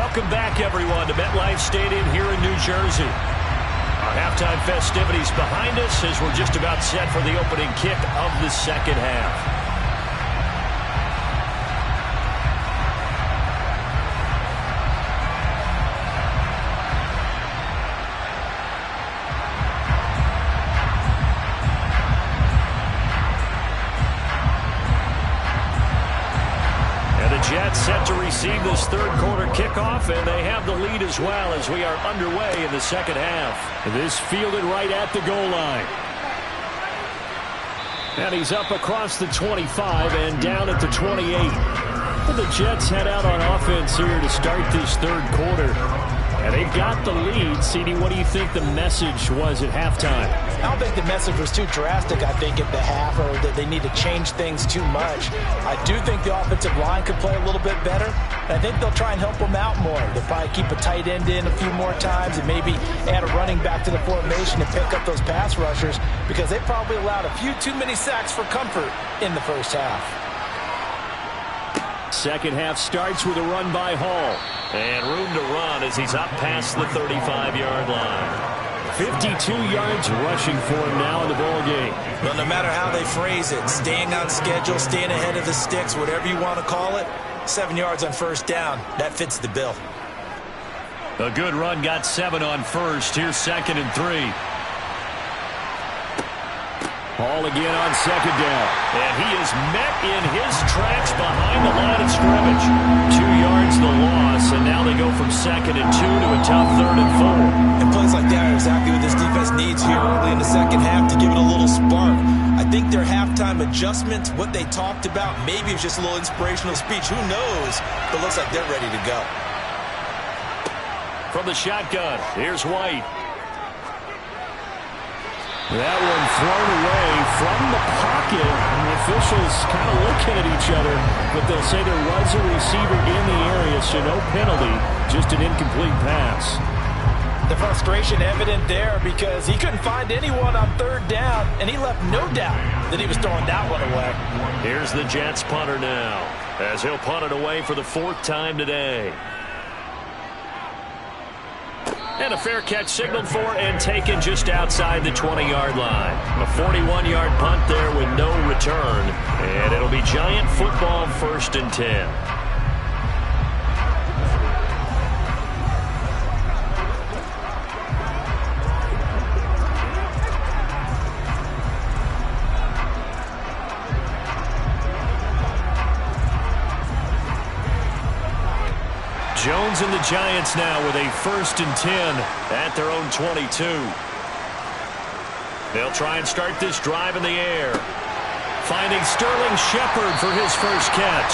Welcome back, everyone, to MetLife Stadium here in New Jersey. Our halftime festivities behind us as we're just about set for the opening kick of the second half. Jets set to receive this third quarter kickoff, and they have the lead as well as we are underway in the second half. This fielded right at the goal line. And he's up across the 25 and down at the 28. Well, the Jets head out on offense here to start this third quarter. And they've got the lead. CD, what do you think the message was at halftime? I don't think the message was too drastic, I think, at the half, or that they need to change things too much. I do think the offensive line could play a little bit better. And I think they'll try and help them out more. They'll probably keep a tight end in a few more times and maybe add a running back to the formation and pick up those pass rushers, because they probably allowed a few too many sacks for comfort in the first half. Second half starts with a run by Hall. And room to run as he's up past the 35-yard line. 52 yards rushing for him now in the ball game. Well, no matter how they phrase it, staying on schedule, staying ahead of the sticks, whatever you want to call it, 7 yards on first down, that fits the bill. A good run got 7 on first. Here's 2nd and 3. Hall again on second down. And he is met in his tracks behind the line of scrimmage. 2 yards the loss, and now they go from 2nd and 2 to a tough 3rd and 4. And plays like that are exactly what this defense needs here early in the second half to give it a little spark. I think their halftime adjustments, what they talked about, maybe it was just a little inspirational speech. Who knows? But it looks like they're ready to go. From the shotgun, here's White. That one thrown away from the pocket, and the officials kind of looking at each other, but they'll say there was a receiver in the area, so no penalty, just an incomplete pass. The frustration evident there because he couldn't find anyone on 3rd down, and he left no doubt that he was throwing that one away. Here's the Jets punter now, as he'll punt it away for the 4th time today. And a fair catch signaled for and taken just outside the 20-yard line. A 41-yard punt there with no return. And it'll be Giant football, 1st and 10. Jones and the Giants now with a 1st and 10 at their own 22. They'll try and start this drive in the air. Finding Sterling Shepard for his first catch.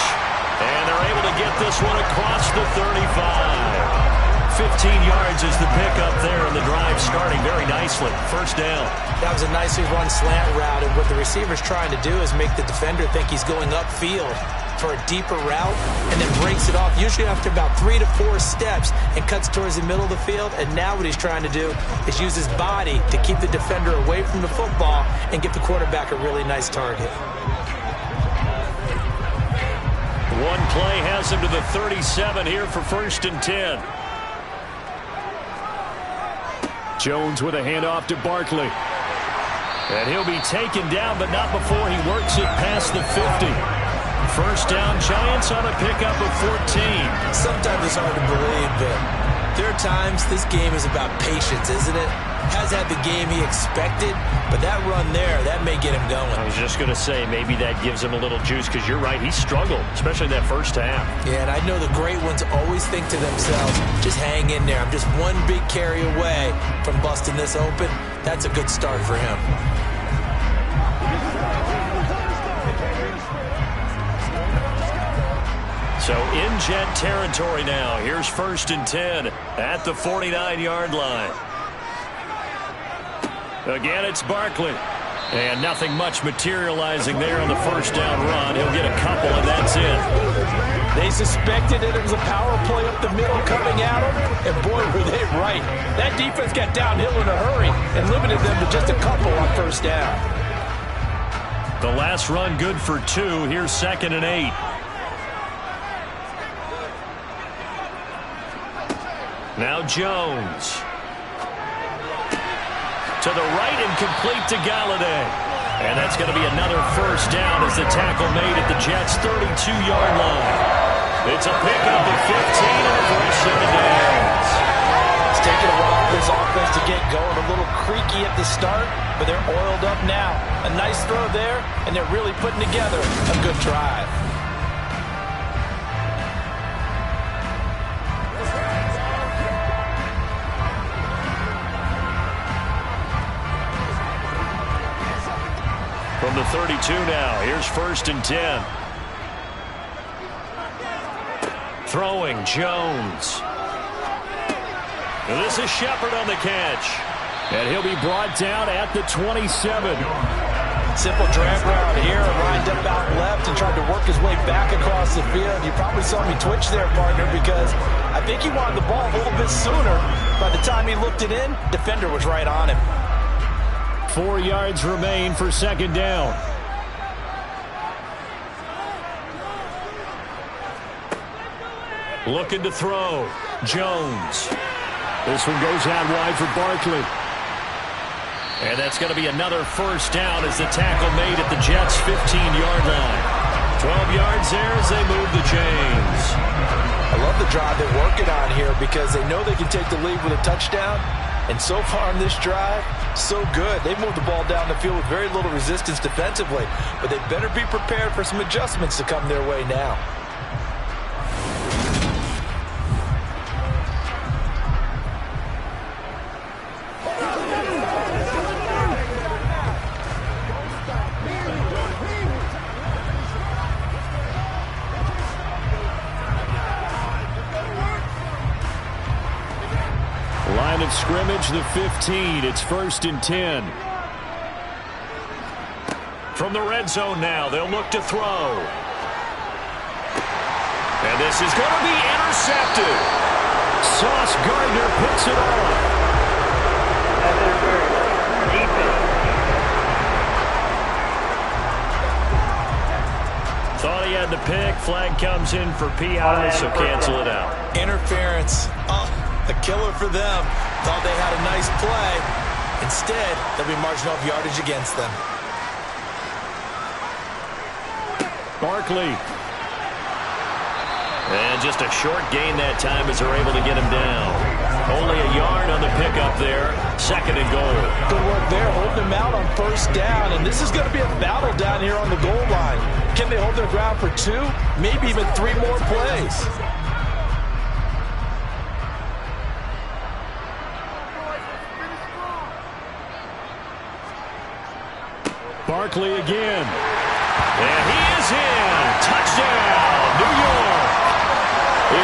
And they're able to get this one across the 35. 15 yards is the pickup there, and the drive starting very nicely. 1st down. That was a nicely run slant route, and what the receiver's trying to do is make the defender think he's going upfield for a deeper route, and then breaks it off, usually after about 3 to 4 steps, and cuts towards the middle of the field. And now what he's trying to do is use his body to keep the defender away from the football and get the quarterback a really nice target. One play has him to the 37 here for 1st and 10. Jones with a handoff to Barkley. And he'll be taken down, but not before he works it past the 50. 1st down, Giants on a pickup of 14. Sometimes it's hard to believe, but there are times this game is about patience, isn't it? Has had the game he expected, but that run there, that may get him going. I was just going to say, maybe that gives him a little juice, because you're right, he struggled, especially that first half. Yeah, and I know the great ones always think to themselves, just hang in there. I'm just one big carry away from busting this open. That's a good start for him. So in Jet territory now. Here's 1st and 10 at the 49-yard line. Again, it's Barkley. And nothing much materializing there on the 1st down run. He'll get a couple, and that's it. They suspected that it was a power play up the middle coming at them, and boy, were they right. That defense got downhill in a hurry and limited them to just a couple on 1st down. The last run good for 2. Here's 2nd and 8. Now Jones. To the right and complete to Galladay. And that's going to be another first down as the tackle made at the Jets' 32-yard line. It's a pickup of 15 and a first 7 downs. It's taken a while for this offense to get going. A little creaky at the start, but they're oiled up now. A nice throw there, and they're really putting together a good drive. From the 32 now, here's 1st and 10. Throwing, Jones. This is Shepard on the catch. And he'll be brought down at the 27. Simple drag route here, lined up out left and tried to work his way back across the field. You probably saw me twitch there, partner, because I think he wanted the ball a little bit sooner. By the time he looked it in, defender was right on him. 4 yards remain for 2nd down. Looking to throw. Jones. This one goes out wide for Barkley. And that's going to be another first down as the tackle made at the Jets' 15-yard line. 12 yards there as they move the chains. I love the drive they're working on here because they know they can take the lead with a touchdown. And so far in this drive, so good. They moved the ball down the field with very little resistance defensively. But they better be prepared for some adjustments to come their way now. Line of scrimmage, the 15. It's 1st and 10. From the red zone now, they'll look to throw. And this is going to be intercepted. Sauce Gardner picks it off. Thought he had the pick. Flag comes in for PI, so cancel it out. Interference. Oh. A killer for them. Thought they had a nice play. Instead, they'll be marching off yardage against them. Barkley. And just a short gain that time as they're able to get him down. Only a yard on the pickup there. 2nd and goal. Good work there, holding him out on 1st down. And this is going to be a battle down here on the goal line. Can they hold their ground for 2, maybe even 3 more plays? Barkley again. And he is in. Touchdown, New York.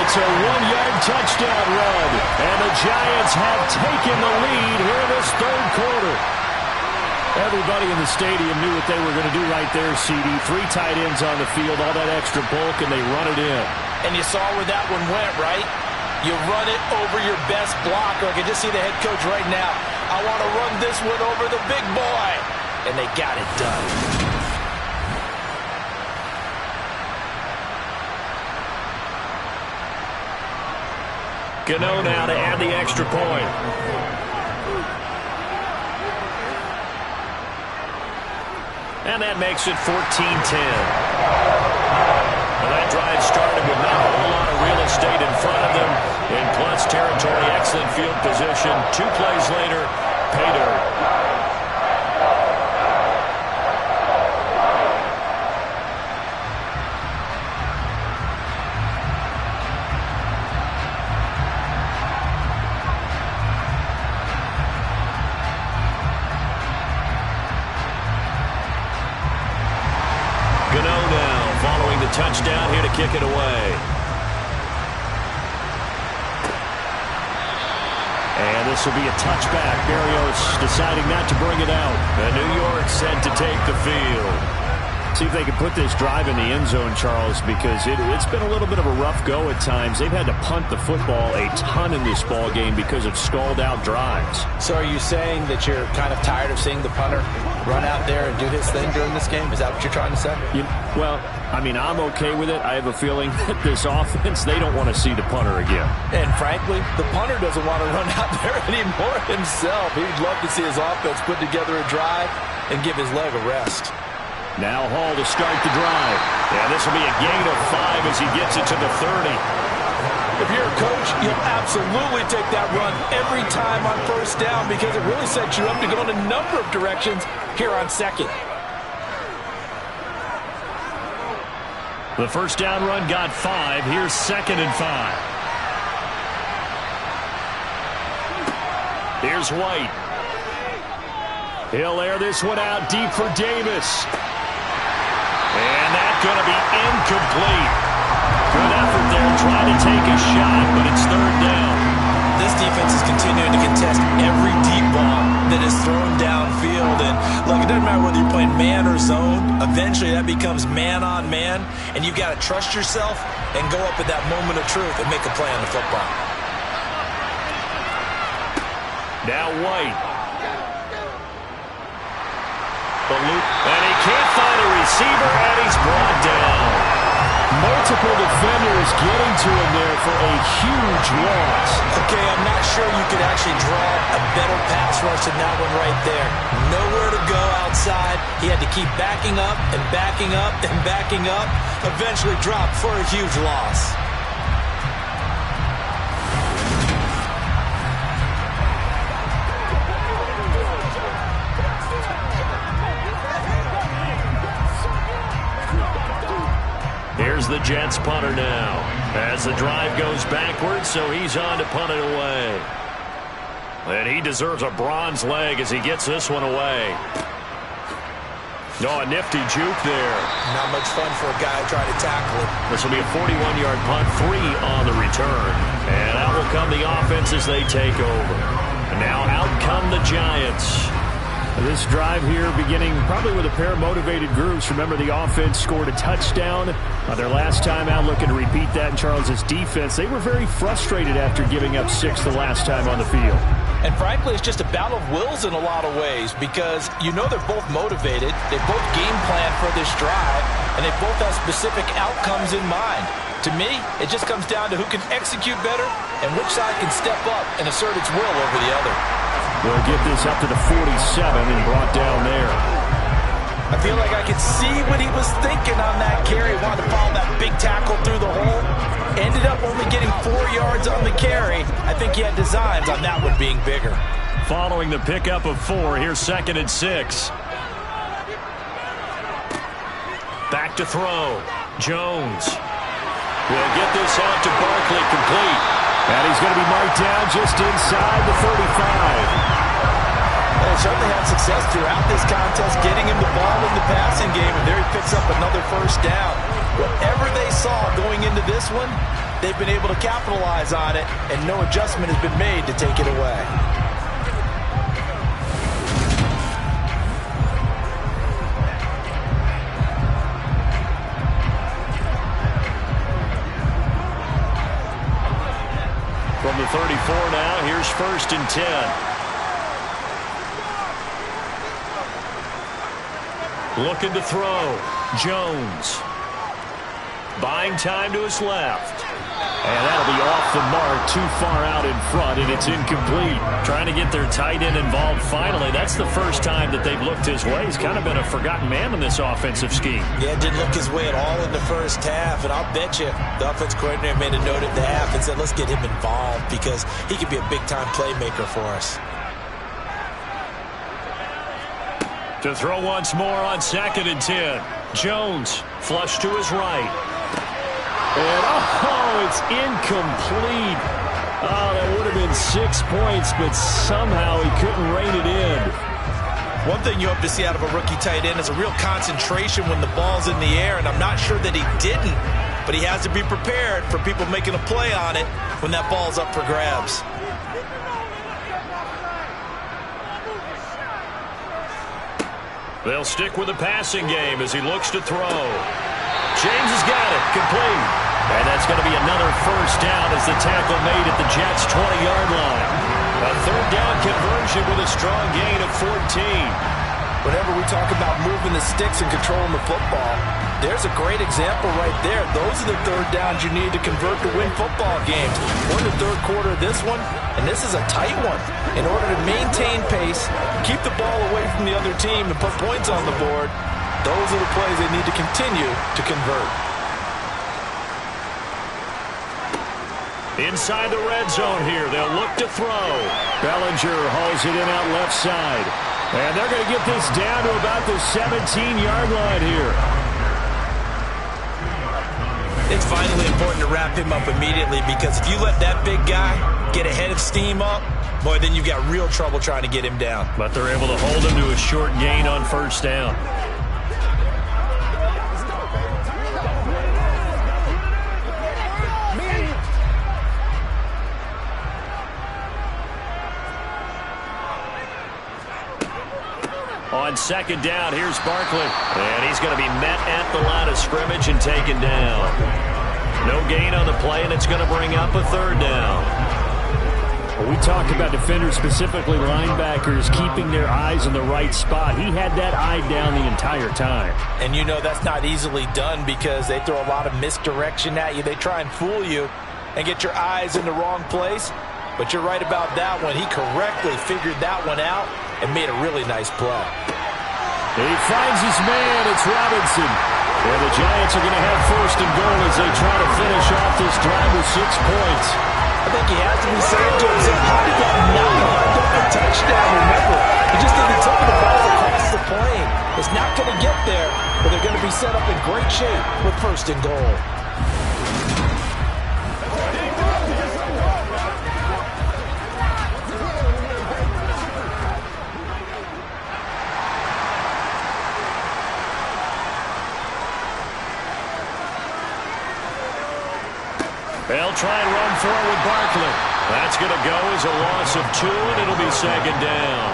It's a 1-yard touchdown run. And the Giants have taken the lead here in this 3rd quarter. Everybody in the stadium knew what they were going to do right there, CD. 3 tight ends on the field, all that extra bulk, and they run it in. And you saw where that one went, right? You run it over your best blocker. I can just see the head coach right now. I want to run this one over the big boy. And they got it done. Gano now to add the extra point. And that makes it 14-10. Well, that drive started with not a whole lot of real estate in front of them. In plus territory, excellent field position. 2 plays later, pay dirt. Touchdown here to kick it away. And this will be a touchback. Berrios deciding not to bring it out. And New York set to take the field. See if they can put this drive in the end zone, Charles, because it's been a little bit of a rough go at times. They've had to punt the football a ton in this ball game because of stalled-out drives. So are you saying that you're kind of tired of seeing the punter run out there and do his thing during this game? Is that what you're trying to say? Well, I mean, I'm okay with it. I have a feeling that this offense, they don't want to see the punter again. And frankly, the punter doesn't want to run out there anymore himself. He'd love to see his offense put together a drive and give his leg a rest. Now Hall to start the drive. Yeah, this will be a gain of 5 as he gets it to the 30. If you're a coach, you'll absolutely take that run every time on first down because it really sets you up to go in a number of directions here on second. The first down run got 5. Here's 2nd and 5. Here's White. He'll air this one out deep for Davis. And that's going to be incomplete. Good effort there trying to take a shot, but it's 3rd down. This defense is continuing to contest every deep ball that is thrown downfield. And look, it doesn't matter whether you're playing man or zone. Eventually that becomes man on man. And you've got to trust yourself and go up at that moment of truth and make a play on the football. Now White. And he can't find a receiver, and he's brought down. Multiple defenders getting to him there for a huge loss. Okay, I'm not sure you could actually draw a better pass rush than that one right there. Nowhere to go outside. He had to keep backing up and backing up and backing up. Eventually dropped for a huge loss. Here's the Jets punter now. As the drive goes backwards, so he's on to punt it away. And he deserves a bronze leg as he gets this one away. No, a nifty juke there. Not much fun for a guy trying to tackle it. This will be a 41-yard punt, 3 on the return. And out will come the offense as they take over. And now out come the Giants. This drive here beginning probably with a pair of motivated groups. Remember, the offense scored a touchdown their last time out, looking to repeat that in Charles' defense. They were very frustrated after giving up 6 the last time on the field. And frankly, it's just a battle of wills in a lot of ways because you know they're both motivated. They both game plan for this drive, and they both have specific outcomes in mind. To me, it just comes down to who can execute better and which side can step up and assert its will over the other. They'll get this up to the 47 and brought down there. I feel like I could see what he was thinking on that carry. Wanted to follow that big tackle through the hole. Ended up only getting 4 yards on the carry. I think he had designs on that one being bigger. Following the pickup of 4, here's 2nd and 6. Back to throw. Jones will get this out to Barkley, complete. And he's going to be marked down just inside the 35. Well, certainly had success throughout this contest, getting him the ball in the passing game, and there he picks up another first down. Whatever they saw going into this one, they've been able to capitalize on it, and no adjustment has been made to take it away. From the 34 now, here's 1st and 10. Looking to throw. Jones. Buying time to his left. And that'll be off the mark, too far out in front, and it's incomplete. Trying to get their tight end involved finally. That's the first time that they've looked his way. He's kind of been a forgotten man in this offensive scheme. Yeah, didn't look his way at all in the first half, and I'll bet you the offense coordinator made a note at the half and said, let's get him involved because he could be a big-time playmaker for us. To throw once more on 2nd and 10. Jones, flush to his right. And, oh, it's incomplete. Oh, that would have been 6 points, but somehow he couldn't rein it in. One thing you hope to see out of a rookie tight end is a real concentration when the ball's in the air, and I'm not sure that he didn't, but he has to be prepared for people making a play on it when that ball's up for grabs. They'll stick with the passing game as he looks to throw. James has got it, complete. And that's going to be another first down as the tackle made at the Jets' 20-yard line. A 3rd down conversion with a strong gain of 14. whenever we talk about moving the sticks and controlling the football, there's a great example right there. Those are the third downs you need to convert to win football games. We're in the third quarter of this one, and this is a tight one. In order to maintain pace, keep the ball away from the other team, and put points on the board, those are the plays they need to continue to convert. Inside the red zone here, they'll look to throw. Bellinger hauls it in out left side. And they're going to get this down to about the 17-yard line here. It's finally important to wrap him up immediately, because if you let that big guy get a head of steam up, boy, then you've got real trouble trying to get him down. But they're able to hold him to a short gain on first down. On second down, here's Barkley. And he's going to be met at the line of scrimmage and taken down. No gain on the play, and it's going to bring up a third down. Well, we talk about defenders, specifically linebackers, keeping their eyes in the right spot. He had that eye down the entire time. And you know that's not easily done, because they throw a lot of misdirection at you. They try and fool you and get your eyes in the wrong place. But you're right about that one. He correctly figured that one out and made a really nice play. He finds his man. It's Robinson. And the Giants are going to have first and goal as they try to finish off this drive with 6 points. I think he has to be saying to himself, how did that not wind up a touchdown? Remember, he just didn't take the ball across the plane. It's not going to get there, but they're going to be set up in great shape with first and goal. They'll try and run for it with Barkley. That's going to go as a loss of 2, and it'll be second down.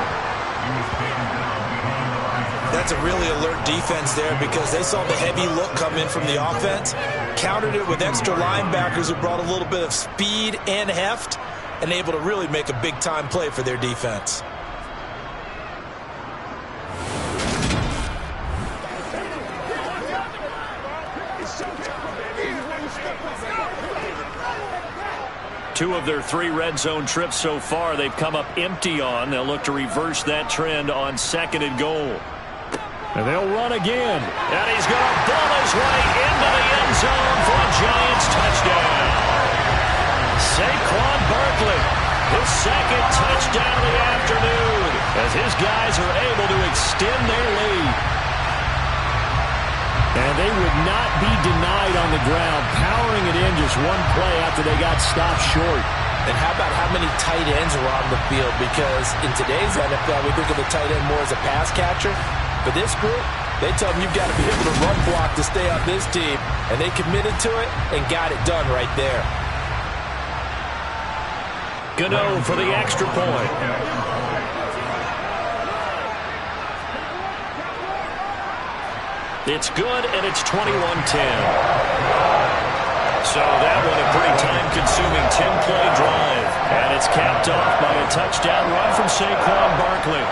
That's a really alert defense there, because they saw the heavy look come in from the offense, countered it with extra linebackers who brought a little bit of speed and heft, and able to really make a big-time play for their defense. Two of their 3 red zone trips so far, they've come up empty on. They'll look to reverse that trend on second and goal. And they'll run again. And he's going to ball his way into the end zone for a Giants touchdown. Saquon Barkley, his second touchdown of the afternoon, as his guys are able to extend their lead. And they would not be denied on the ground, powering it in just one play after they got stopped short. And how about how many tight ends are on the field? Because in today's NFL, we think of the tight end more as a pass catcher. For this group, they tell them you've got to be able to run block to stay on this team. And they committed to it and got it done right there. Gano for the extra point. It's good, and it's 21-10. So that one a pretty time-consuming 10-play drive. And it's capped off by a touchdown run from Saquon Barkley.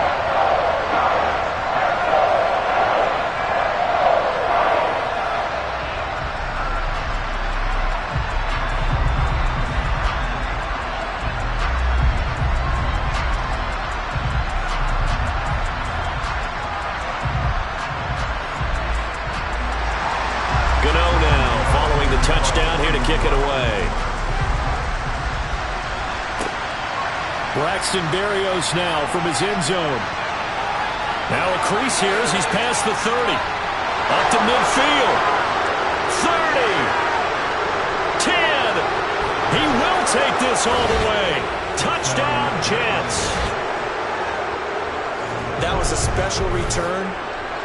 Touchdown here to kick it away. Braxton Berrios now from his end zone. Now a crease here as he's past the 30. Up to midfield. 30. 10. He will take this all the way. Touchdown, Jets. That was a special return,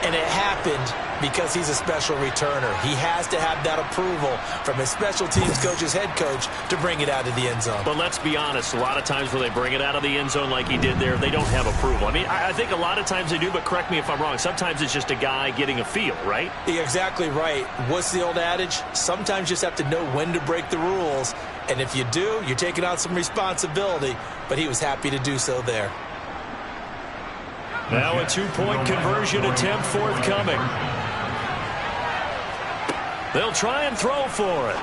and it happened because he's a special returner. He has to have that approval from his special teams coach, his head coach, to bring it out of the end zone. But let's be honest, a lot of times when they bring it out of the end zone like he did there, they don't have approval. I mean, I think a lot of times they do, but correct me if I'm wrong. Sometimes it's just a guy getting a feel, right? You're exactly right. What's the old adage? Sometimes you just have to know when to break the rules. And if you do, you're taking on some responsibility. But he was happy to do so there. Now a two-point conversion attempt forthcoming. They'll try and throw for it.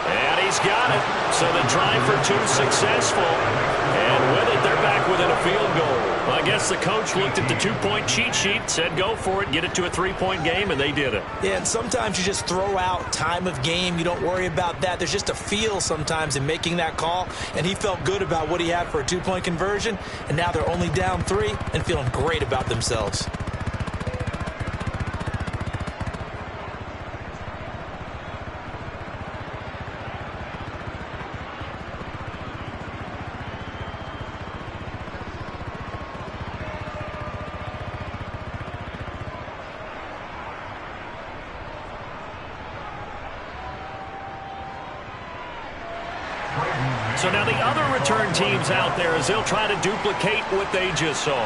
And he's got it. So the try for two successful. And with it, they're back within a field goal. Well, I guess the coach looked at the two-point cheat sheet, said go for it, get it to a three-point game, and they did it. Yeah, and sometimes you just throw out time of game. You don't worry about that. There's just a feel sometimes in making that call, and he felt good about what he had for a two-point conversion, and now they're only down 3 and feeling great about themselves. So now the other return teams out there as they'll try to duplicate what they just saw.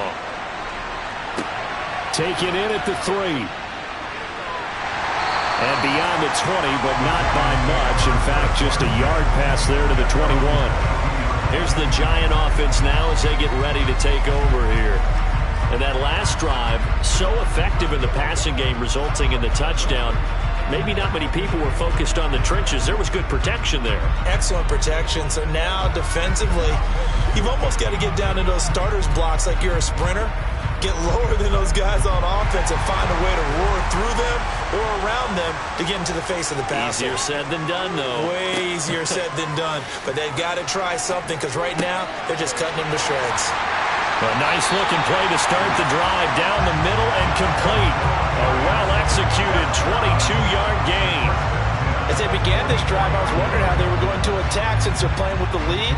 Taken in at the 3. And beyond the 20, but not by much. In fact, just a yard pass there to the 21. Here's the Giant offense now as they get ready to take over here. And that last drive, so effective in the passing game, resulting in the touchdown. Maybe not many people were focused on the trenches. There was good protection there. Excellent protection. So now defensively, you've almost got to get down to those starters blocks like you're a sprinter. Get lower than those guys on offense and find a way to roar through them or around them to get into the face of the passer. Easier said than done, though. Way easier said than done. But they've got to try something because right now they're just cutting them to shreds. A nice-looking play to start the drive down the middle and complete. A well-executed 22-yard gain. As they began this drive, I was wondering how they were going to attack since they're playing with the lead.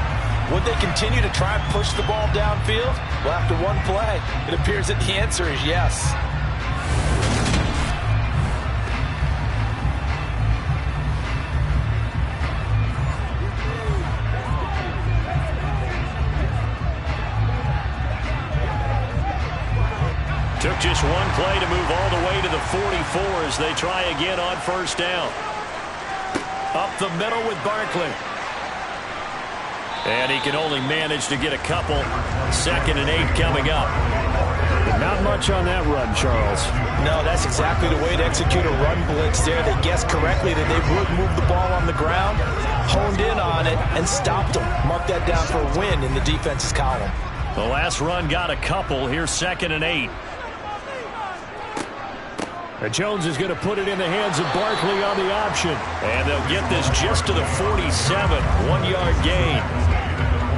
Would they continue to try and push the ball downfield? Well, after one play, it appears that the answer is yes. Took just one play to move all the way to the 44 as they try again on first down. Up the middle with Barkley. And he can only manage to get a couple. 2nd and 8 coming up. Not much on that run, Charles. No, that's exactly the way to execute a run blitz there. They guessed correctly that they would move the ball on the ground, honed in on it, and stopped them. Mark that down for a win in the defense's column. The last run got a couple. Here's 2nd and 8. Jones is going to put it in the hands of Barkley on the option. And they'll get this just to the 47. 1-yard gain.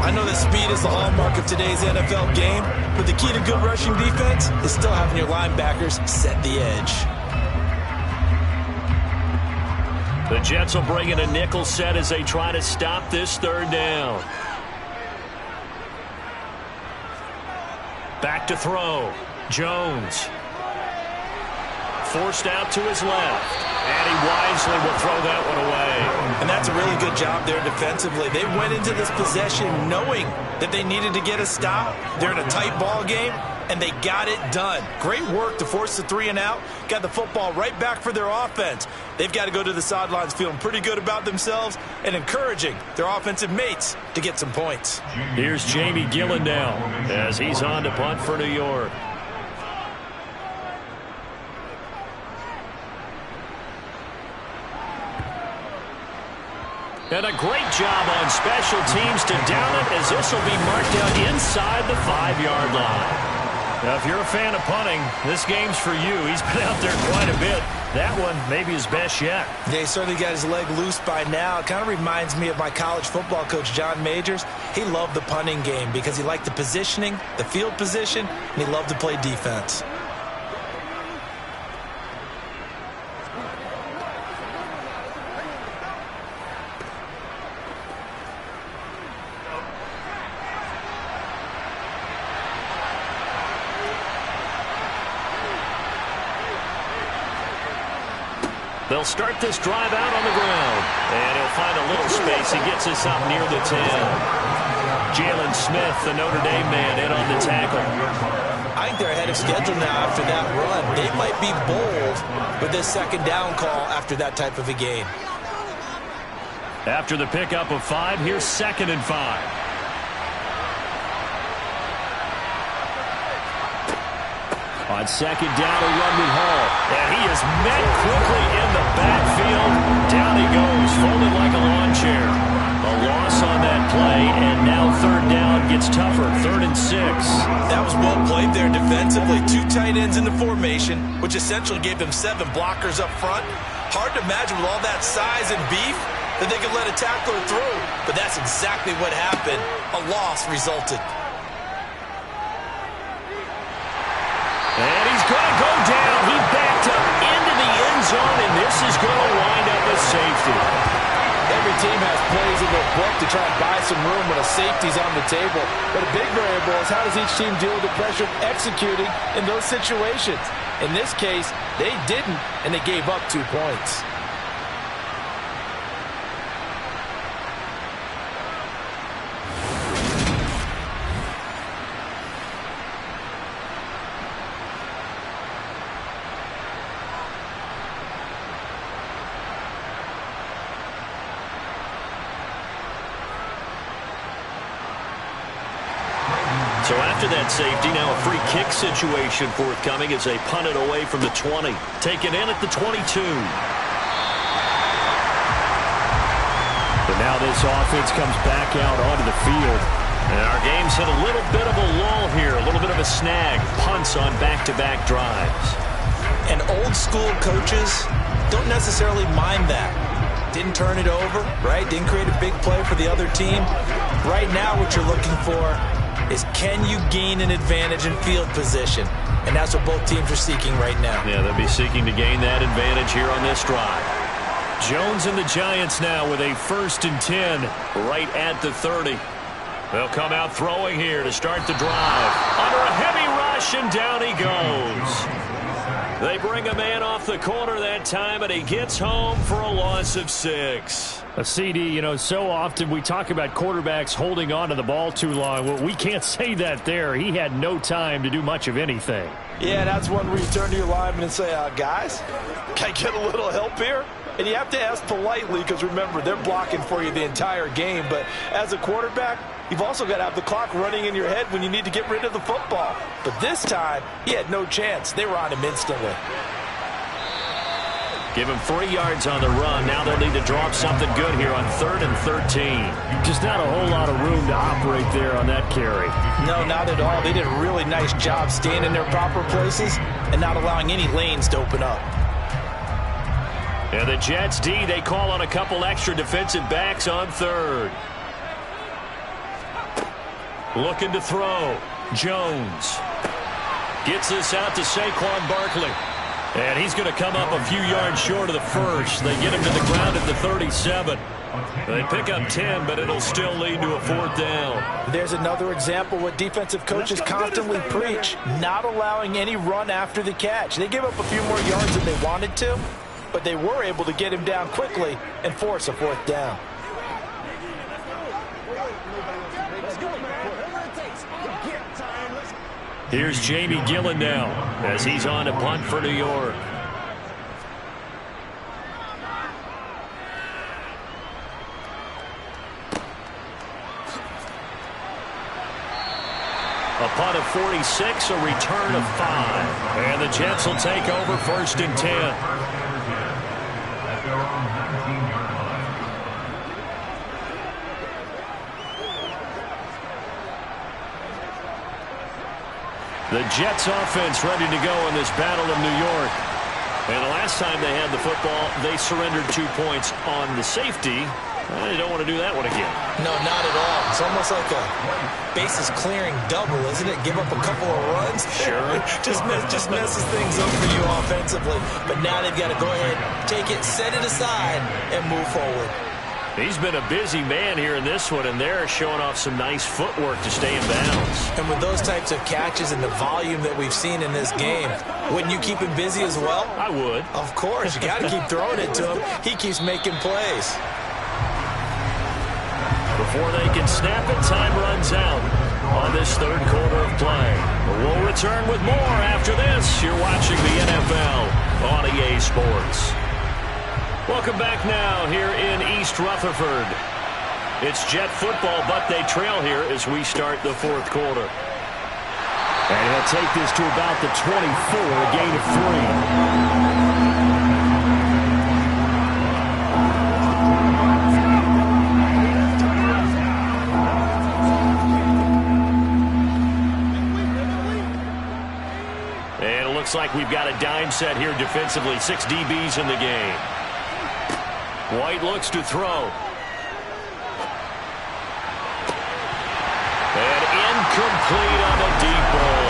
I know that speed is the hallmark of today's NFL game, but the key to good rushing defense is still having your linebackers set the edge. The Jets will bring in a nickel set as they try to stop this 3rd down. Back to throw. Jones. Forced out to his left. And he wisely will throw that one away. And that's a really good job there defensively. They went into this possession knowing that they needed to get a stop. They're in a tight ball game, and they got it done. Great work to force the 3 and out. Got the football right back for their offense. They've got to go to the sidelines feeling pretty good about themselves and encouraging their offensive mates to get some points. Here's Jamie Gillen now as he's on to punt for New York. And a great job on special teams to down it as this will be marked out inside the 5-yard line. Now, if you're a fan of punting, this game's for you. He's been out there quite a bit. That one maybe his best yet. Yeah, he certainly got his leg loose by now. It kind of reminds me of my college football coach, John Majors. He loved the punting game because he liked the positioning, the field position, and he loved to play defense. They'll start this drive out on the ground. And he'll find a little space. He gets us up near the 10. Jalen Smith, the Notre Dame man, in on the tackle. I think they're ahead of schedule now after that run. They might be bold with this 2nd down call after that type of a game. After the pickup of 5, here's 2nd and 5. On second down, a run with Hall. And he is met quickly in the backfield. Down he goes, folded like a lawn chair. A loss on that play, and now third down gets tougher. 3rd and 6. That was well played there defensively. 2 tight ends in the formation, which essentially gave them 7 blockers up front. Hard to imagine with all that size and beef that they could let a tackler through. But that's exactly what happened. A loss resulted. And he's going to go down. He backed up into the end zone, and this is going to wind up a safety. Every team has plays in their book to try and buy some room when a safety's on the table. But a big variable is how does each team deal with the pressure of executing in those situations. In this case, they didn't, and they gave up 2 points. So after that safety, now a free kick situation forthcoming as they punt it away from the 20. Taken in at the 22. But now this offense comes back out onto the field. And our game's hit a little bit of a lull here, a little bit of a snag. Punts on back-to-back drives. And old school coaches don't necessarily mind that. Didn't turn it over, right? Didn't create a big play for the other team. Right now what you're looking for is can you gain an advantage in field position? And that's what both teams are seeking right now. Yeah, they'll be seeking to gain that advantage here on this drive. Jones and the Giants now with a 1st and 10 right at the 30. They'll come out throwing here to start the drive. Under a heavy rush, and down he goes. They bring a man off the corner that time, and he gets home for a loss of 6. A CD, you know, so often we talk about quarterbacks holding on to the ball too long. Well, we can't say that there. He had no time to do much of anything. Yeah, that's one where you turn to your lineman and say, guys, can I get a little help here? And you have to ask politely because, remember, they're blocking for you the entire game. But as a quarterback, you've also got to have the clock running in your head when you need to get rid of the football. But this time, he had no chance. They were on him instantly. Give him 3 yards on the run. Now they'll need to drop something good here on 3rd and 13. Just not a whole lot of room to operate there on that carry. No, not at all. They did a really nice job staying in their proper places and not allowing any lanes to open up. And the Jets D, they call on a couple extra defensive backs on 3rd. Looking to throw. Jones gets this out to Saquon Barkley. And he's going to come up a few yards short of the first. They get him to the ground at the 37. They pick up 10, but it'll still lead to a 4th down. There's another example what defensive coaches constantly preach, not allowing any run after the catch. They give up a few more yards than they wanted to, but they were able to get him down quickly and force a 4th down. Here's Jamie Gillen now as he's on to punt for New York. A punt of 46, a return of 5. And the Jets will take over 1st and 10. The Jets offense ready to go in this battle of New York. And the last time they had the football, they surrendered 2 points on the safety. They don't want to do that one again. No, not at all. It's almost like a bases clearing double, isn't it? Give up a couple of runs. Sure. just messes things up for you offensively. But now they've got to go ahead, take it, set it aside, and move forward. He's been a busy man here in this one, and they're showing off some nice footwork to stay in bounds. And with those types of catches and the volume that we've seen in this game, wouldn't you keep him busy as well? I would. Of course. You got to keep throwing it to him. He keeps making plays. Before they can snap it, time runs out on this 3rd quarter of play. We'll return with more after this. You're watching the NFL on EA Sports. Welcome back now here in East Rutherford. It's Jet football, but they trail here as we start the 4th quarter. And he'll take this to about the 24, a gain of 3. Looks like we've got a dime set here defensively. 6 DBs in the game. White looks to throw. And incomplete on the deep ball.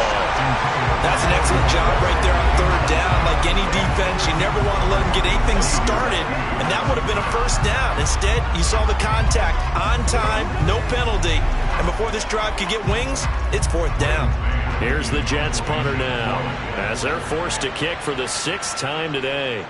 That's an excellent job right there on third down. Like any defense, you never want to let them get anything started, and that would have been a first down. Instead, you saw the contact on time, no penalty, and before this drive could get wings, it's fourth down. Here's the Jets punter now, as they're forced to kick for the 6th time today.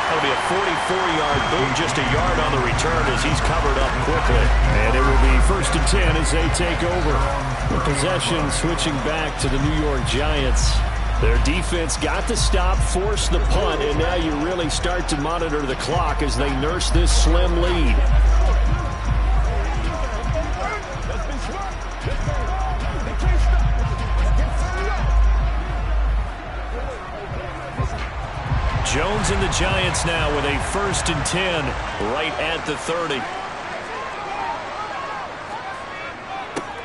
That'll be a 44-yard boot, just a yard on the return as he's covered up quickly. And it will be 1st and 10 as they take over. The possession switching back to the New York Giants. Their defense got the stop, forced the punt, and now you really start to monitor the clock as they nurse this slim lead. Jones and the Giants now with a 1st and 10 right at the 30.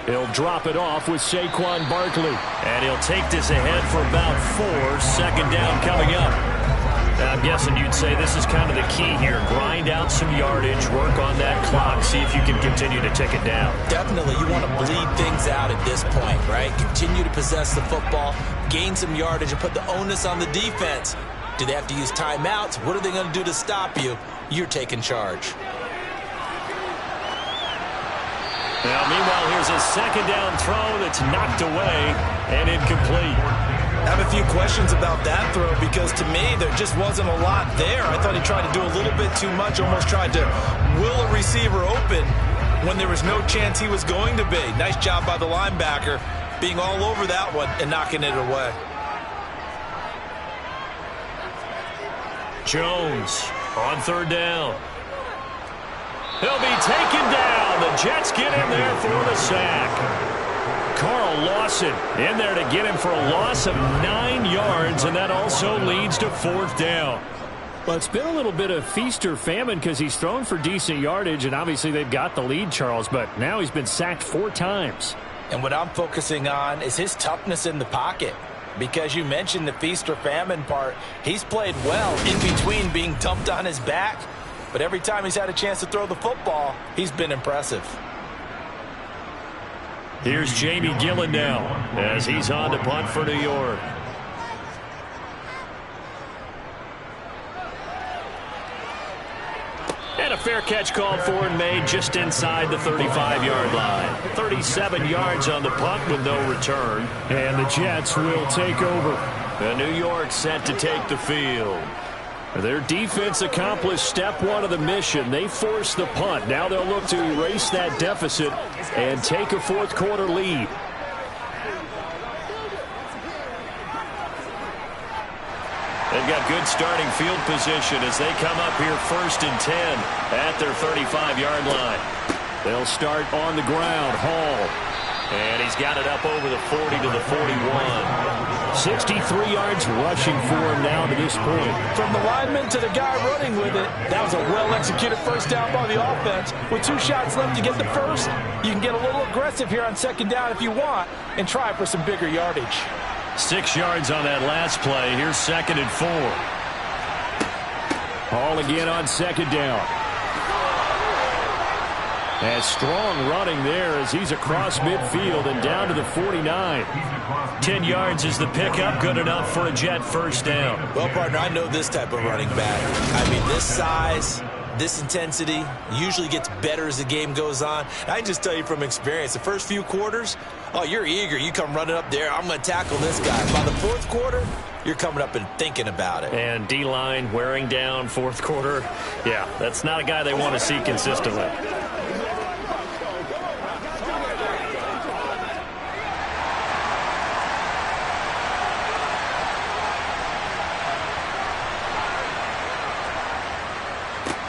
He'll drop it off with Saquon Barkley. And he'll take this ahead for about 4. 2nd down coming up. Now, I'm guessing you'd say this is kind of the key here. Grind out some yardage, work on that clock, see if you can continue to tick it down. Definitely, you want to bleed things out at this point, right? Continue to possess the football, gain some yardage, and put the onus on the defense. Do they have to use timeouts? What are they going to do to stop you? You're taking charge. Now, meanwhile, here's a 2nd down throw that's knocked away and incomplete. I have a few questions about that throw because to me there just wasn't a lot there. I thought he tried to do a little bit too much, almost tried to will a receiver open when there was no chance he was going to be. Nice job by the linebacker being all over that one and knocking it away. Jones on 3rd down. He'll be taken down. The Jets get him there for the sack. Carl Lawson in there to get him for a loss of 9 yards, and that also leads to 4th down. Well, it's been a little bit of feast or famine because he's thrown for decent yardage, and obviously they've got the lead, Charles, but now he's been sacked 4 times. And what I'm focusing on is his toughness in the pocket. Because you mentioned the feast or famine part, he's played well in between being dumped on his back. But every time he's had a chance to throw the football, he's been impressive. Here's Jamie Gillen now as he's on to punt for New York. And a fair catch called for and made just inside the 35-yard line. 37 yards on the punt with no return. And the Jets will take over. And New York set to take the field. Their defense accomplished step 1 of the mission. They forced the punt. Now they'll look to erase that deficit and take a 4th quarter lead. They've got good starting field position as they come up here 1st and 10 at their 35-yard line. They'll start on the ground. Hall. And he's got it up over the 40 to the 41. 63 yards rushing for him now to this point. From the lineman to the guy running with it, that was a well-executed first down by the offense. With 2 shots left to get the first, you can get a little aggressive here on 2nd down if you want and try for some bigger yardage. 6 yards on that last play. Here's 2nd and 4. Hall again on 2nd down. And strong running there as he's across midfield and down to the 49. 10 yards is the pickup, good enough for a Jet first down. Well, partner, I know this type of running back. I mean, this size, this intensity usually gets better as the game goes on. I can just tell you from experience, the first few quarters, oh, you're eager. You come running up there, I'm going to tackle this guy. By the 4th quarter, you're coming up and thinking about it. And D-line wearing down 4th quarter. Yeah, that's not a guy they want to see consistently.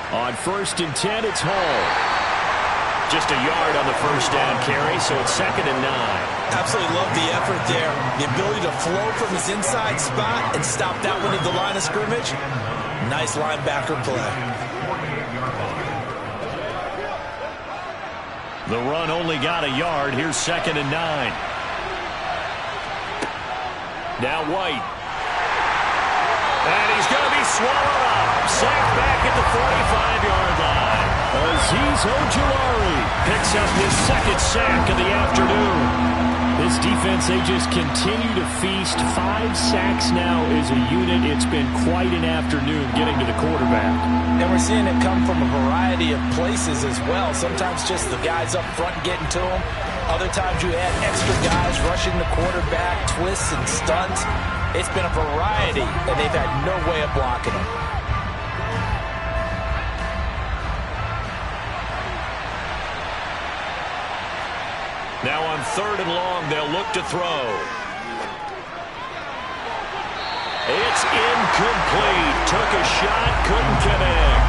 On 1st and 10, it's Hall. Just a yard on the first down carry, so it's 2nd and 9. Absolutely love the effort there. The ability to flow from his inside spot and stop that one at the line of scrimmage. Nice linebacker play. The run only got a yard. Here's 2nd and 9. Now White. And he's going to be swallowed up. Sacked back at the 45-yard line. Azeez Ojulari picks up his 2nd sack of the afternoon. This defense, they just continue to feast. 5 sacks now as a unit. It's been quite an afternoon getting to the quarterback. And we're seeing it come from a variety of places as well. Sometimes just the guys up front getting to him. Other times you add extra guys rushing the quarterback, twists and stunts. It's been a variety, and they've had no way of blocking him. Now on 3rd and long, they'll look to throw. It's incomplete. Took a shot, couldn't connect.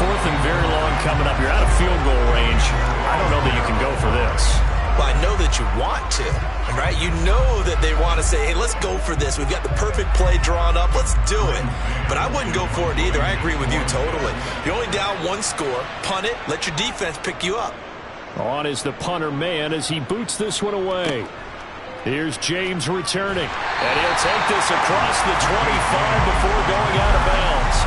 4th and very long coming up. You're out of field goal range. I don't know that you can go for this. Well, I know that you want to, right? You know that they want to say, hey, let's go for this. We've got the perfect play drawn up. Let's do it. But I wouldn't go for it either. I agree with you totally. You're only down 1 score. Punt it. Let your defense pick you up. On is the punter man as he boots this one away. Here's James returning. And he'll take this across the 25 before going out of bounds.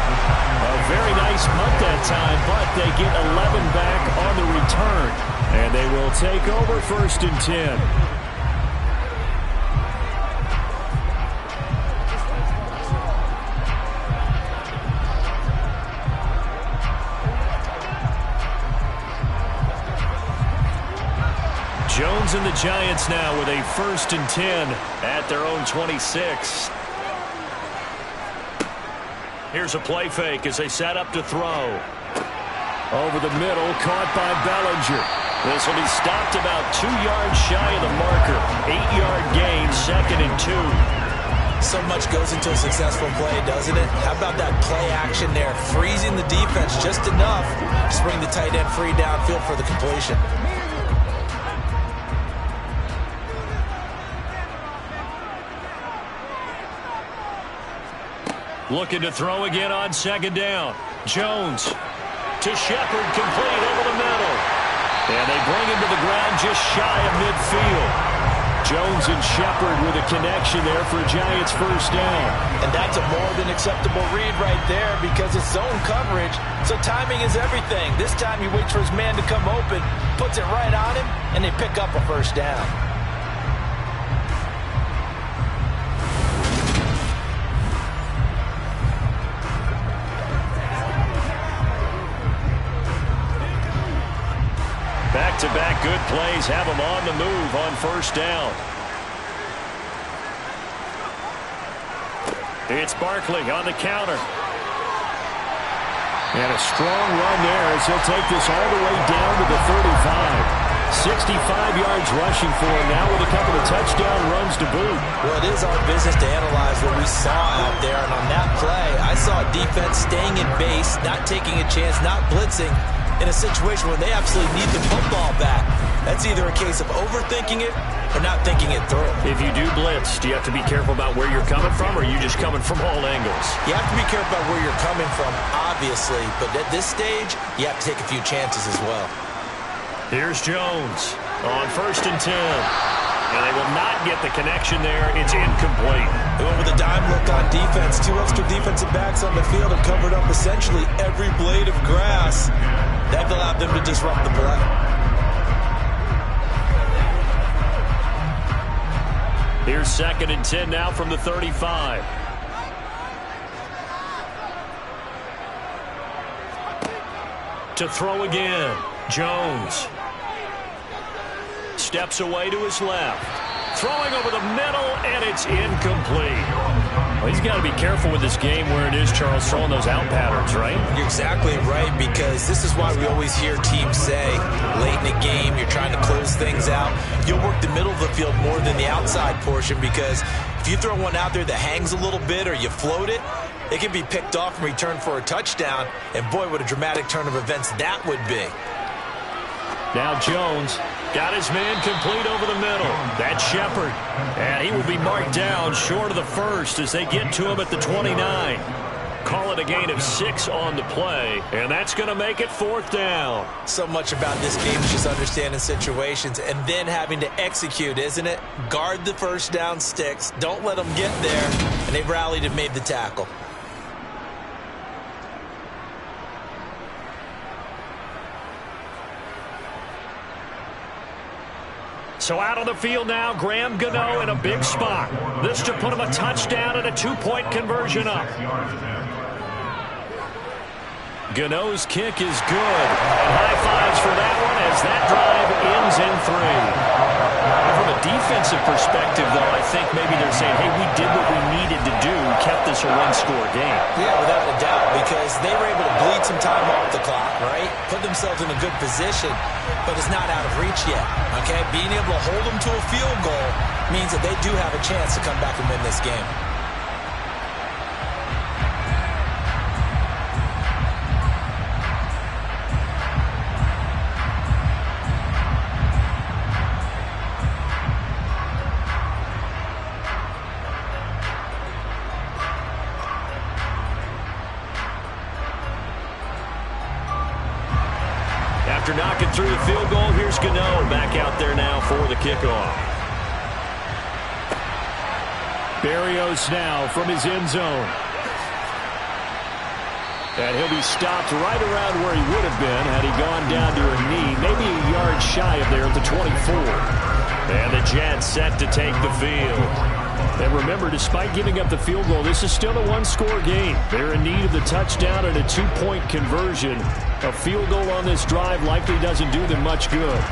A very nice punt that time, but they get 11 back on the return. And they will take over 1st and 10. Jones and the Giants now with a 1st and 10 at their own 26. Here's a play fake as they set up to throw. Over the middle, caught by Bellinger. This will be stopped about 2 yards shy of the marker. 8-yard gain, 2nd and 2. So much goes into a successful play, doesn't it? How about that play action there? Freezing the defense just enough to bring the tight end free downfield for the completion. Looking to throw again on 2nd down. Jones to Shepard, complete over the middle. And they bring him to the ground just shy of midfield. Jones and Shepard with a connection there for Giants 1st down. And that's a more than acceptable read right there because it's zone coverage, so timing is everything. This time he waits for his man to come open, puts it right on him, and they pick up a 1st down. Back-to-back good plays have them on the move on 1st down. It's Barkley on the counter. And a strong run there as he'll take this all the way down to the 35. 65 yards rushing for him now with a couple of touchdown runs to boot. Well, it is our business to analyze what we saw out there. And on that play, I saw defense staying in base, not taking a chance, not blitzing, in a situation where they absolutely need the football back. That's either a case of overthinking it or not thinking it through. If you do blitz, do you have to be careful about where you're coming from, or are you just coming from all angles? You have to be careful about where you're coming from, obviously. But at this stage, you have to take a few chances as well. Here's Jones on 1st and 10. And they will not get the connection there. It's incomplete. They went with a dime look on defense. 2 extra defensive backs on the field and covered up essentially every blade of grass. That allowed them to disrupt the play. Here's 2nd and 10 now from the 35. To throw again, Jones. Steps away to his left. Throwing over the middle, and it's incomplete. Well, he's got to be careful with this game where it is, Charles, throwing those out patterns, right? You're exactly right, because this is why we always hear teams say, late in the game, you're trying to close things out. You'll work the middle of the field more than the outside portion, because if you throw one out there that hangs a little bit or you float it, it can be picked off and returned for a touchdown. And boy, what a dramatic turn of events that would be. Now Jones got his man complete over the middle. That's Shepard. And he will be marked down short of the first as they get to him at the 29. Call it a gain of 6 on the play, and that's going to make it 4th down. So much about this game is just understanding situations and then having to execute, isn't it? Guard the first down sticks. Don't let them get there. And they rallied and made the tackle. So out on the field now, Graham Gano in a big spot. This to put him a touchdown and a 2-point conversion up. Gano's kick is good. And high fives for that one as that drive ends in 3. From a defensive perspective, though, I think maybe they're saying, hey, we did what we needed to do, kept this a one-score game. Yeah, without a doubt, because they were able to bleed some time off the clock, right? Put themselves in a good position, but it's not out of reach yet, okay? Being able to hold them to a field goal means that they do have a chance to come back and win this game. After knocking through the field goal, here's Gano back out there now for the kickoff. Berrios now from his end zone. And he'll be stopped right around where he would have been had he gone down to a knee, maybe a yard shy of there at the 24. And the Jets set to take the field. And remember, despite giving up the field goal, this is still a one-score game. They're in need of the touchdown and a 2-point conversion. A field goal on this drive likely doesn't do them much good.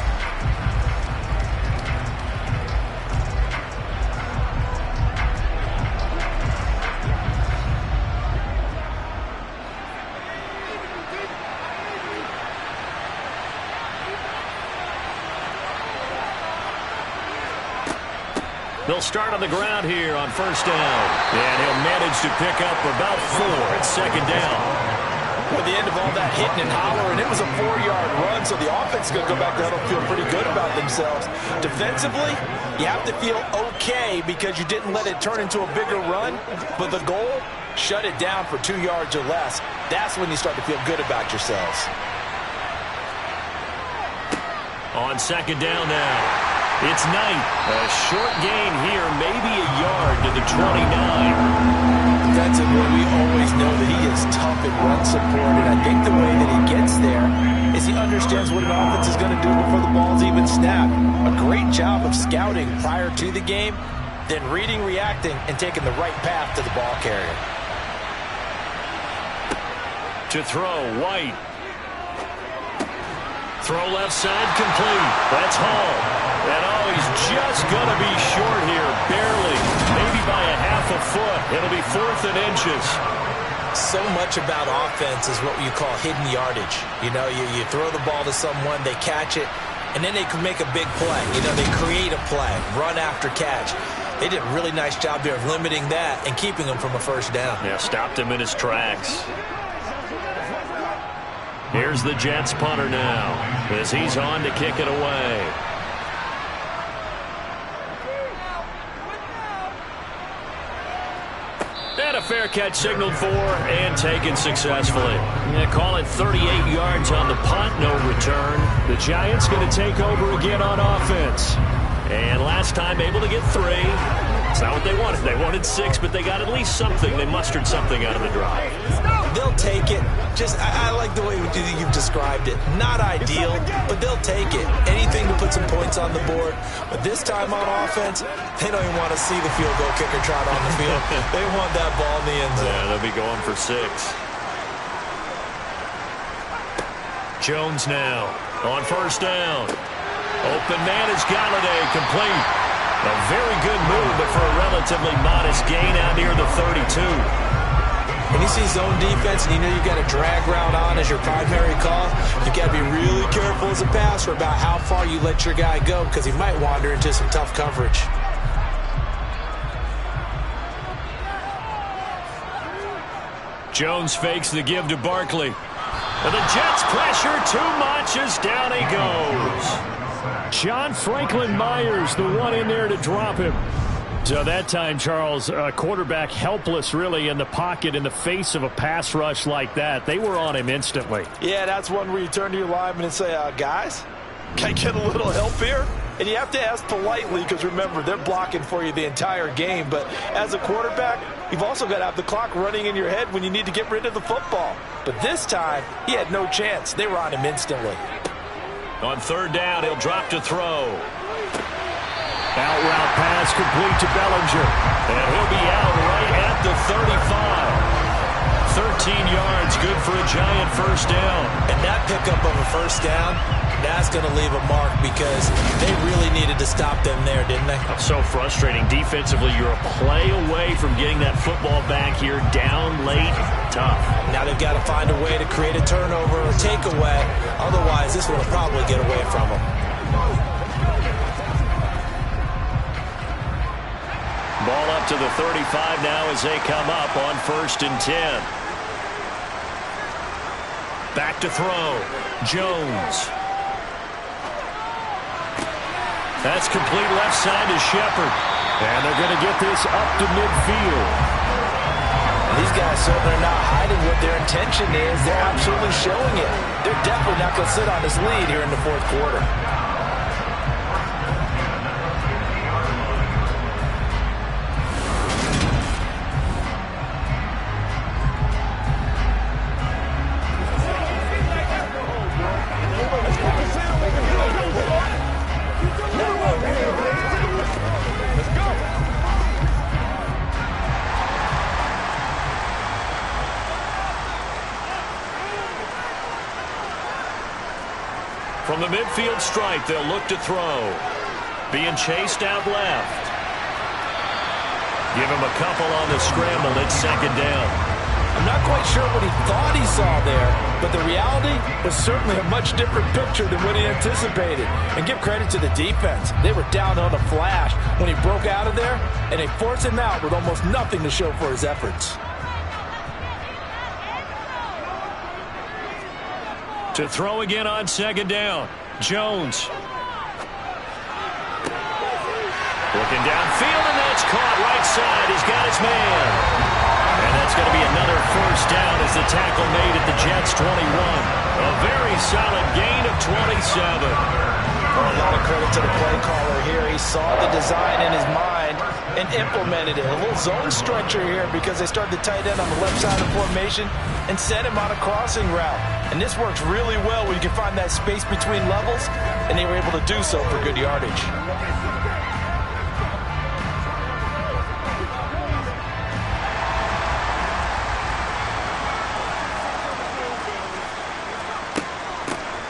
They'll start on the ground here on first down. And he'll manage to pick up about 4 at second down. At the end of all that hitting and hollering, it was a 4-yard run, so the offense is going to go back there and feel pretty good about themselves. Defensively, you have to feel okay because you didn't let it turn into a bigger run, but the goal, shut it down for 2 yards or less. That's when you start to feel good about yourselves. On second down now, it's Knight. A short gain here, maybe a yard to the 29. Defensively, we always know that he is tough and run support, and I think the way that he gets there is he understands what an offense is going to do before the ball's even snapped. A great job of scouting prior to the game, then reading, reacting, and taking the right path to the ball carrier. To throw, White. Throw left side, complete. That's Hall. And oh, he's just going to be short here, barely. Maybe by a half a foot. It'll be 4th and inches. So much about offense is what you call hidden yardage. You know, you throw the ball to someone, they catch it, and then they can make a big play. You know, they create a play, run after catch. They did a really nice job there of limiting that and keeping him from a first down. Yeah, stopped him in his tracks. Here's the Jets punter now as he's on to kick it away. And a fair catch signaled for and taken successfully. Yeah, call it 38 yards on the punt, no return. The Giants going to take over again on offense. And last time able to get 3. It's not what they wanted. They wanted 6, but they got at least something. They mustered something out of the drive. They'll take it. I like the way you've described it. Not ideal, but they'll take it. Anything to put some points on the board. But this time on offense, they don't even want to see the field goal kicker trot on the field. They want that ball in the end zone. Yeah, they'll be going for 6. Jones now on first down. Open man is Galladay, complete. A very good move, but for a relatively modest gain out near the 32. When you see zone defense and you know you've got a drag route on as your primary call, you've got to be really careful as a passer about how far you let your guy go because he might wander into some tough coverage. Jones fakes the give to Barkley. And the Jets pressure too much as down he goes. John Franklin Myers, the one in there to drop him. So that time, Charles, quarterback helpless really in the pocket in the face of a pass rush like that. They were on him instantly. Yeah, that's one where you turn to your lineman and say, guys, can I get a little help here? And you have to ask politely because, remember, they're blocking for you the entire game. But as a quarterback, you've also got to have the clock running in your head when you need to get rid of the football. But this time, he had no chance. They were on him instantly. On third down, he'll drop to throw. Out route pass complete to Bellinger. And he'll be out right at the 35. 13 yards, good for a giant first down. And that pickup of a first down, that's going to leave a mark because they really needed to stop them there, didn't they? So frustrating. Defensively, you're a play away from getting that football back here down late. Tough. Now they've got to find a way to create a turnover or takeaway. Otherwise, this one will probably get away from them. Ball up to the 35 now as they come up on 1st and 10. Back to throw. Jones. That's complete left side to Shepard. And they're going to get this up to midfield. These guys certainly are not hiding what their intention is. They're absolutely showing it. They're definitely not going to sit on this lead here in the fourth quarter. From the midfield stripe, they'll look to throw. Being chased out left. Give him a couple on the scramble. It's 2nd down. I'm not quite sure what he thought he saw there, but the reality was certainly a much different picture than what he anticipated. And give credit to the defense. They were down on a flash when he broke out of there, and they forced him out with almost nothing to show for his efforts. To throw again on 2nd down. Jones. Looking downfield, and that's caught right side. He's got his man. And that's going to be another first down as the tackle made at the Jets' 21. A very solid gain of 27. Well, a lot of credit to the play caller here. He saw the design in his mind and implemented it. A little zone stretcher here because they started the tight end on the left side of the formation and sent him on a crossing route. And this works really well where you can find that space between levels, and they were able to do so for good yardage.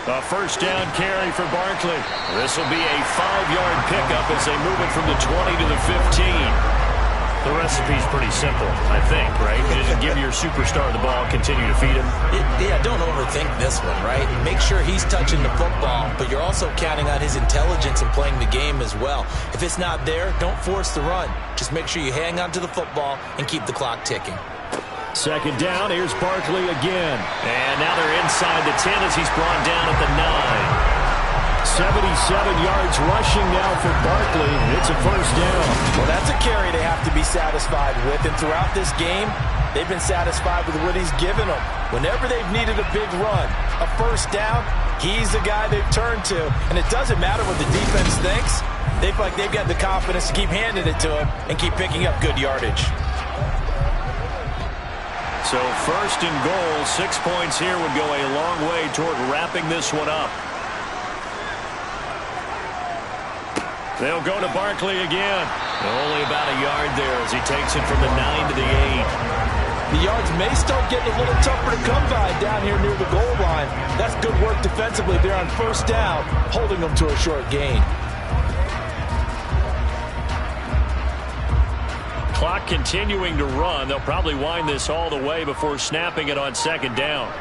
A first down carry for Barkley. This will be a 5-yard pickup as they move it from the 20 to the 15. The recipe's pretty simple, I think, right? You just give your superstar the ball, continue to feed him. Yeah, don't overthink this one, right? Make sure he's touching the football, but you're also counting on his intelligence and playing the game as well. If it's not there, don't force the run. Just make sure you hang on to the football and keep the clock ticking. 2nd down, here's Barkley again. And now they're inside the 10 as he's brought down at the 9. 77 yards rushing now for Barkley. It's a first down. Well, that's a carry they have to be satisfied with. And throughout this game, they've been satisfied with what he's given them. Whenever they've needed a big run, a first down, he's the guy they've turned to. And it doesn't matter what the defense thinks. They feel like they've got the confidence to keep handing it to him and keep picking up good yardage. So 1st and goal, 6 points here would go a long way toward wrapping this one up. They'll go to Barkley again. Only about a yard there as he takes it from the 9 to the 8. The yards may start getting a little tougher to come by down here near the goal line. That's good work defensively there on first down, holding them to a short gain. clock continuing to run. They'll probably wind this all the way before snapping it on second down.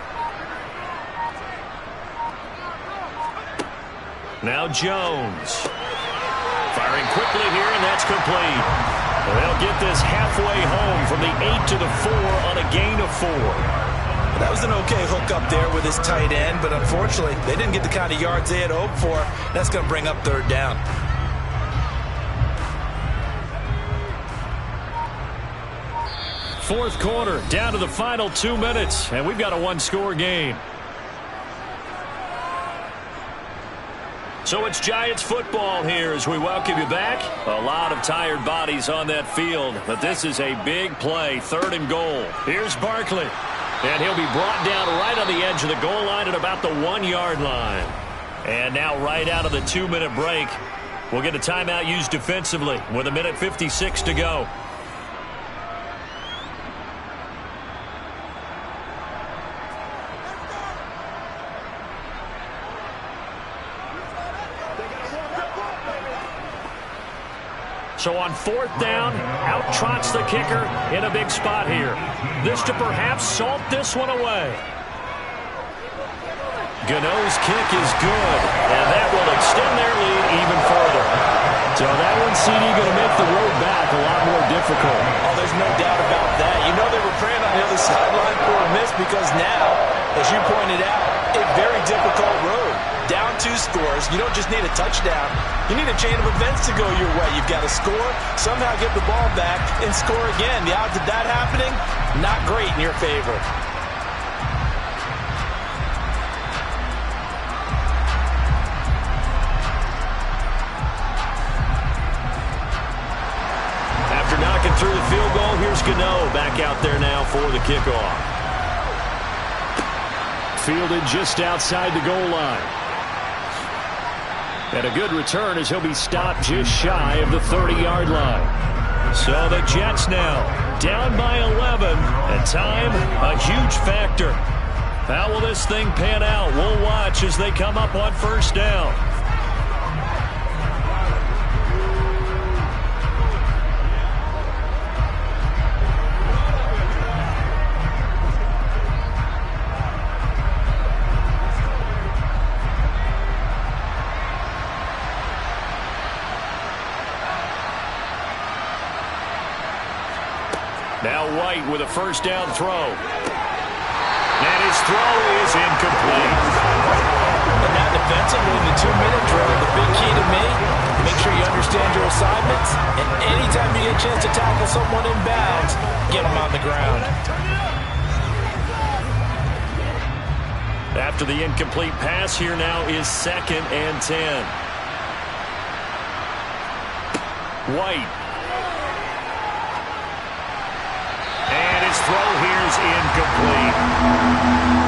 Now Jones. Firing quickly here, and that's complete. They'll get this halfway home from the 8 to the 4 on a gain of 4. That was an okay hook up there with his tight end, but unfortunately, they didn't get the kind of yards they had hoped for. That's going to bring up third down. Fourth quarter, down to the final 2 minutes, and we've got a one-score game. So it's Giants football here as we welcome you back. A lot of tired bodies on that field, but this is a big play, 3rd and goal. Here's Barkley, and he'll be brought down right on the edge of the goal line at about the 1-yard line. And now right out of the 2-minute break, we'll get a timeout used defensively with 1:56 to go. So on 4th down, out trots the kicker in a big spot here. This to perhaps salt this one away. Gano's kick is good, and that will extend their lead even further. So that one, CD, going to make the road back a lot more difficult. Oh, there's no doubt about that. You know they were praying on the other sideline for a miss because now, as you pointed out, a very difficult road. Down 2 scores. You don't just need a touchdown. You need a chain of events to go your way. You've got to score, somehow get the ball back, and score again. The odds of that happening, not great in your favor. After knocking through the field goal, here's Gano back out there now for the kickoff. Fielded just outside the goal line. And a good return as he'll be stopped just shy of the 30-yard line. So the Jets now down by 11, and time a huge factor. How will this thing pan out? We'll watch as they come up on 1st down. Now White with a 1st down throw. And his throw is incomplete. And now defensively in the 2-minute drill, the big key to me, make sure you understand your assignments, and anytime you get a chance to tackle someone in bounds, get them on the ground. After the incomplete pass, here now is 2nd and 10. White. And his throw here is incomplete.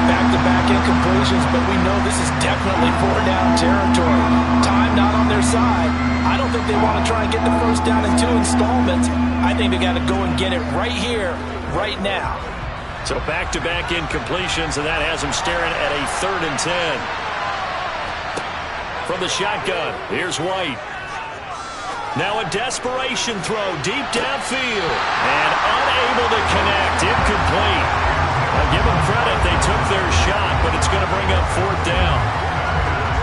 Back-to-back incompletions, but we know this is definitely 4-down territory. Time not on their side. I don't think they want to try and get the 1st down in 2 installments. I think they got to go and get it right here, right now. So back-to-back incompletions, and that has them staring at a 3rd and 10. From the shotgun, here's White. Now a desperation throw deep downfield. And unable to connect. Incomplete. I'll give them credit. They took their shot, but it's going to bring up 4th down.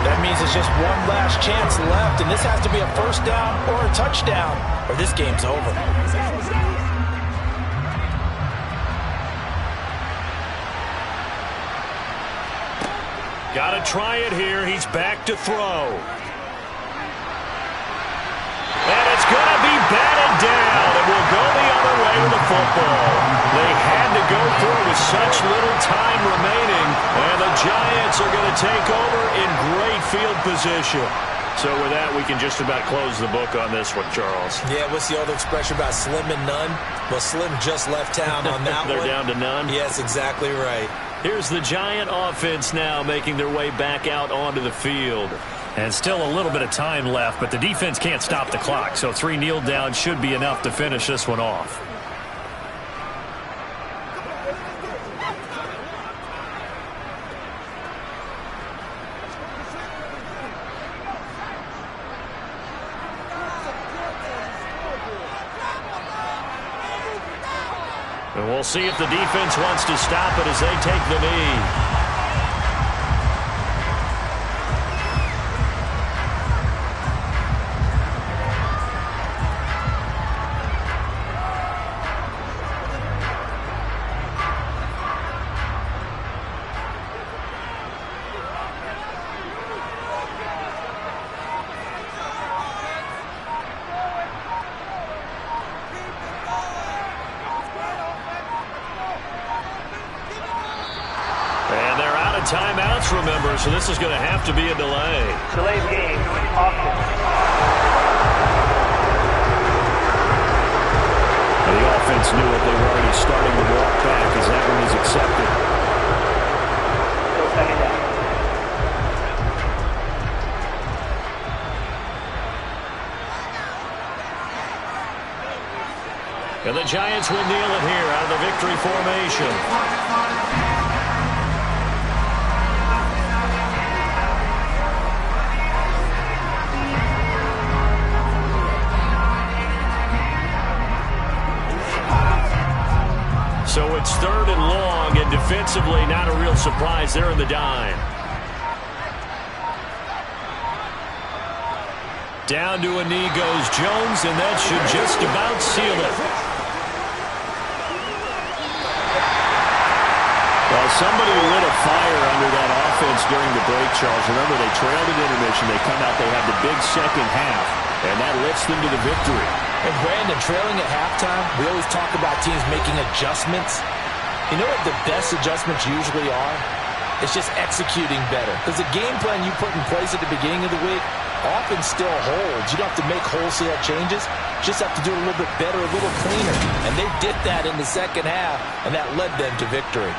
That means it's just one last chance left, and this has to be a 1st down or a touchdown, or this game's over. Got to try it here. He's back to throw. And it's going to be batted down, and we'll go the other way with the football. They had to go for it with such little time remaining, and the Giants are going to take over in great field position. So with that, we can just about close the book on this one, Charles. Yeah, what's the old expression about slim and none? Well, Slim just left town on that They're one. down to none? Yes, exactly right. Here's the Giant offense now making their way back out onto the field. And still a little bit of time left, but the defense can't stop the clock, so 3 kneel downs should be enough to finish this one off. And we'll see if the defense wants to stop it as they take the knee. Timeouts, remember, so this is going to have to be a delay. Delayed game, offense. The offense knew it. They were already starting to walk back as that one was accepted. Still second down. And the Giants will kneel it here out of the victory formation. So it's 3rd and long, and defensively not a real surprise there in the dime. Down to a knee goes Jones, and that should just about seal it. Well, somebody lit a fire under that offense during the break, Charles. Remember, they trailed at intermission. They come out, they have the big second half, and that lifts them to the victory. And Brandon, trailing at halftime, we always talk about teams making adjustments. You know what the best adjustments usually are? It's just executing better. Because the game plan you put in place at the beginning of the week often still holds. You don't have to make wholesale changes. You just have to do it a little bit better, a little cleaner. And they did that in the second half, and that led them to victory.